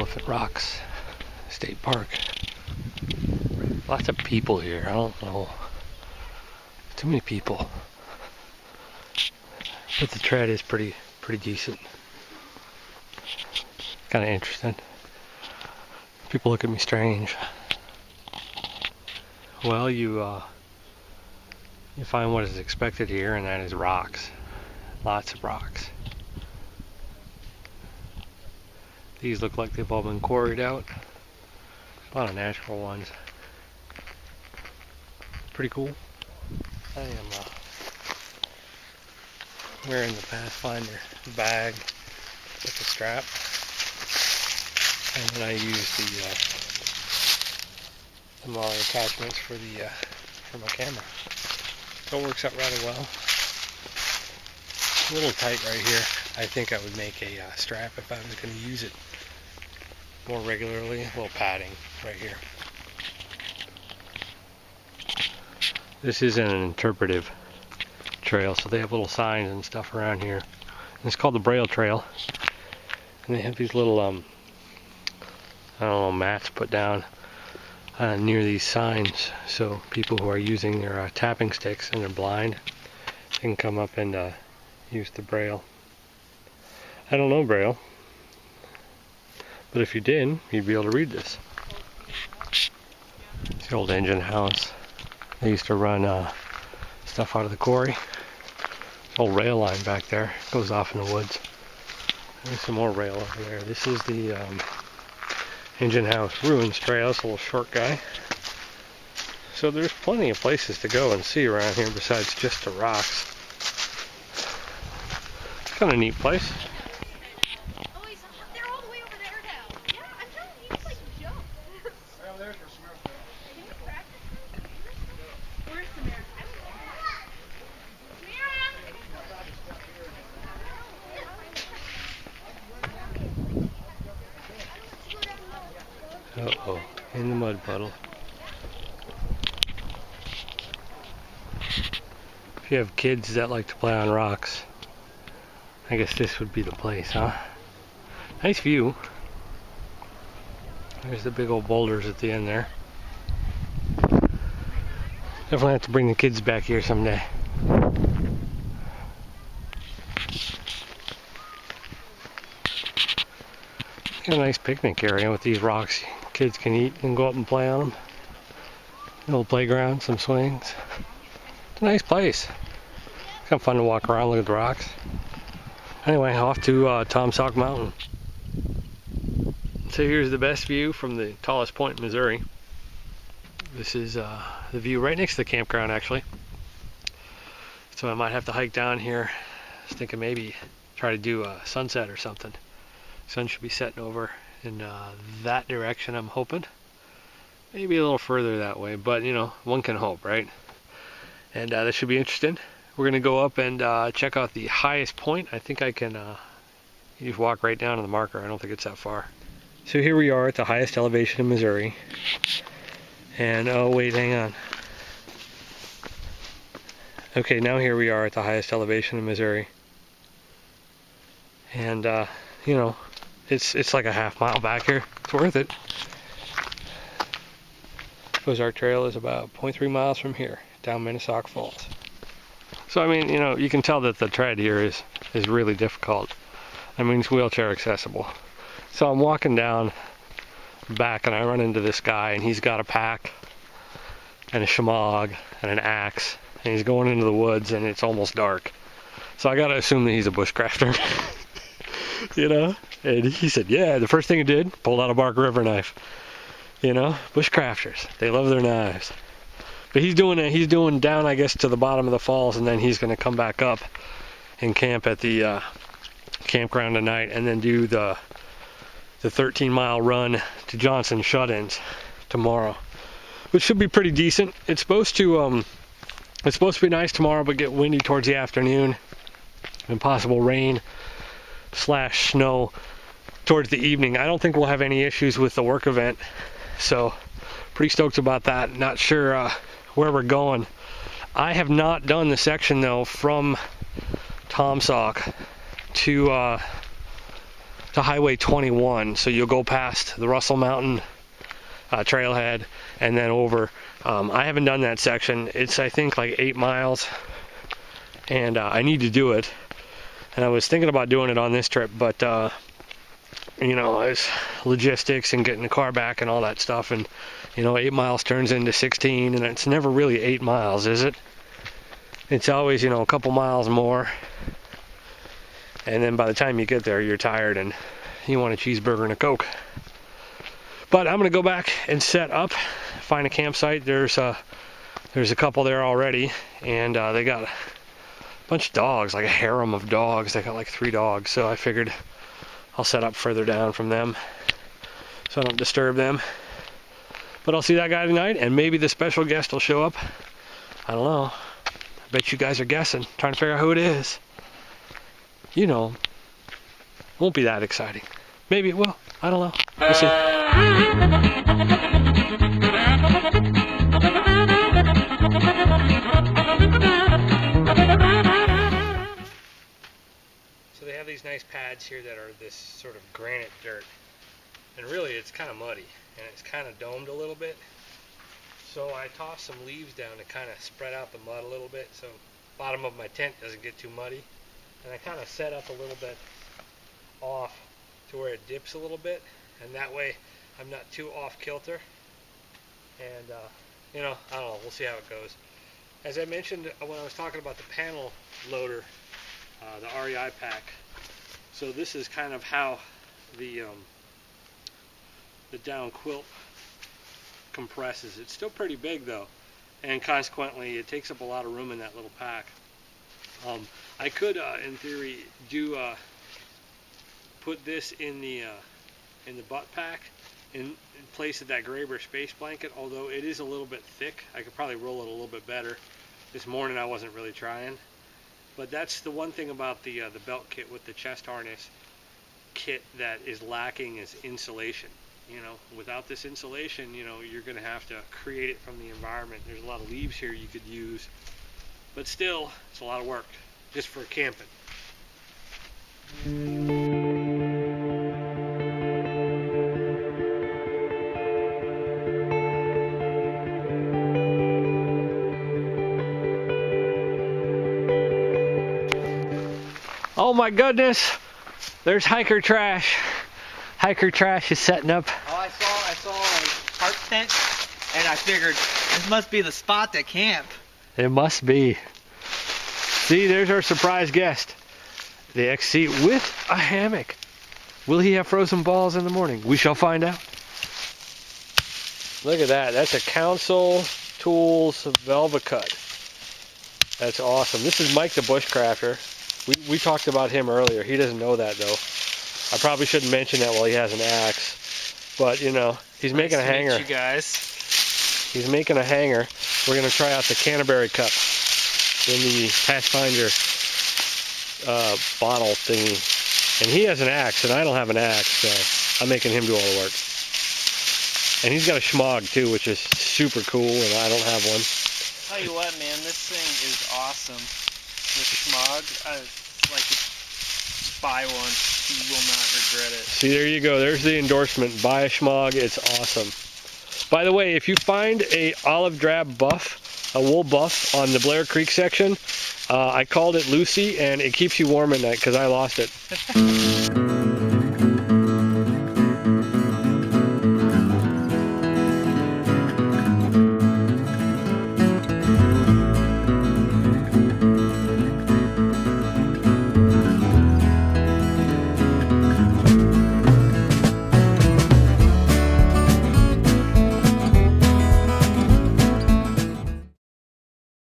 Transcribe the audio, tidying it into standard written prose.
Elephant Rocks State Park. Lots of people here. I don't know. Too many people. But the tread is pretty decent. Kind of interesting. People look at me strange. Well, you find what is expected here, and that is rocks. Lots of rocks. These look like they've all been quarried out. A lot of natural ones. Pretty cool. I am wearing the Pathfinder bag with the strap, and then I use the Molly attachments for my camera. So it works out rather well. A little tight right here. I think I would make a strap if I was going to use it more regularly. A little padding right here. This is an interpretive trail, so they have little signs and stuff around here. And it's called the Braille Trail. And they have these little, I don't know, mats put down near these signs, so people who are using their tapping sticks and they're blind can come up and use the Braille. I don't know Braille, but if you did, you'd be able to read this. It's the old engine house. They used to run stuff out of the quarry. Old rail line back there goes off in the woods. There's some more rail over there. This is the Engine House Ruins Trail. It's a little short guy. So there's plenty of places to go and see around here besides just the rocks. It's kind of a neat place. They're all the way over there now. Yeah, I'm telling you, it's like jump. Well, there's your Samaritan. Can you practice? Where's Samaritan? Uh-oh, in the mud puddle. If you have kids that like to play on rocks, I guess this would be the place, huh? Nice view. There's the big old boulders at the end there. Definitely have to bring the kids back here someday. Got a nice picnic area with these rocks. Kids can eat and go up and play on them. A little playground, some swings. It's a nice place. Kind of fun to walk around, look at the rocks. Anyway, off to Taum Sauk Mountain. So here's the best view from the tallest point in Missouri. This is the view right next to the campground, actually. So I might have to hike down here. I was thinking maybe try to do a sunset or something. Sun should be setting over in that direction, I'm hoping. Maybe a little further that way, but you know, one can hope, right? And this should be interesting. We're gonna go up and check out the highest point. I think I can you just walk right down to the marker. I don't think it's that far. So here we are at the highest elevation in Missouri. And oh wait, hang on. Okay, now here we are at the highest elevation in Missouri. And you know, it's like a half mile back here. It's worth it. Ozark Trail is about 0.3 miles from here, down Minnesauk Falls. So I mean, you know, you can tell that the tread here is really difficult. I mean, it's wheelchair accessible. So I'm walking down back and I run into this guy, and he's got a pack and a shemagh and an axe, and he's going into the woods and it's almost dark. So I gotta assume that he's a bushcrafter. You know? And he said, yeah, the first thing he did, pulled out a Bark River knife. You know, bushcrafters, they love their knives. But he's doing down, I guess, to the bottom of the falls, and then he's going to come back up and camp at the campground tonight, and then do the 13-mile run to Johnson Shut-ins tomorrow, which should be pretty decent. It's supposed to be nice tomorrow, but get windy towards the afternoon, and possible rain / snow towards the evening. I don't think we'll have any issues with the work event, so pretty stoked about that. Not sure where we're going. I have not done the section though from Taum Sauk to to Highway 21. So you'll go past the Russell Mountain trailhead and then over. I haven't done that section. It's, I think, like 8 miles, and I need to do it. And I was thinking about doing it on this trip, but you know, it's logistics and getting the car back and all that stuff, and you know, 8 miles turns into 16, and it's never really 8 miles, is it? It's always, you know, a couple miles more, and then by the time you get there, you're tired and you want a cheeseburger and a Coke. But I'm gonna go back and set up, find a campsite. There's a couple there already, and they got a bunch of dogs, like a harem of dogs. They got like 3 dogs, so I figured I'll set up further down from them so I don't disturb them. But I'll see that guy tonight, and maybe the special guest will show up. I don't know. I bet you guys are guessing, trying to figure out who it is. You know, won't be that exciting. Maybe it will. I don't know. We'll see. So they have these nice pads here that are this sort of granite dirt, and really it's kind of muddy and it's kind of domed a little bit. So I tossed some leaves down to kind of spread out the mud a little bit so the bottom of my tent doesn't get too muddy, and I kind of set up a little bit off to where it dips a little bit, and that way I'm not too off kilter. And you know, I don't know, we'll see how it goes. As I mentioned when I was talking about the panel loader, the REI pack, so this is kind of how the down quilt compresses. It's still pretty big though, and consequently it takes up a lot of room in that little pack. I could in theory do put this in the butt pack in place of that Graber space blanket, although it is a little bit thick. I could probably roll it a little bit better. This morning I wasn't really trying, but that's the one thing about the belt kit with the chest harness kit that is lacking is insulation. You know, without this insulation, you know, you're going to have to create it from the environment. There's a lot of leaves here you could use, but still, it's a lot of work just for camping. Oh my goodness, there's hiker trash. Hiker trash is setting up. Oh, I saw a tarp tent, and I figured this must be the spot to camp. It must be. See, there's our surprise guest. The XC with a hammock. Will he have frozen balls in the morning? We shall find out. Look at that. That's a Council Tools Velvacut. That's awesome. This is Mike the Bushcrafter. We talked about him earlier. He doesn't know that though. I probably shouldn't mention that while he has an axe. But you know, he's making a hanger. Nice to meet you guys. He's making a hanger. We're gonna try out the Canterbury cup in the Pathfinder bottle thingy. And he has an axe, and I don't have an axe, so I'm making him do all the work. And he's got a schmog too, which is super cool, and I don't have one. Tell you what, man, this thing is awesome. The schmog, like, buy one. You will not regret it. See, there you go. There's the endorsement. Buy a schmog. It's awesome. By the way, if you find a olive drab buff, a wool buff on the Blair Creek section, I called it Lucy, and it keeps you warm at night because I lost it.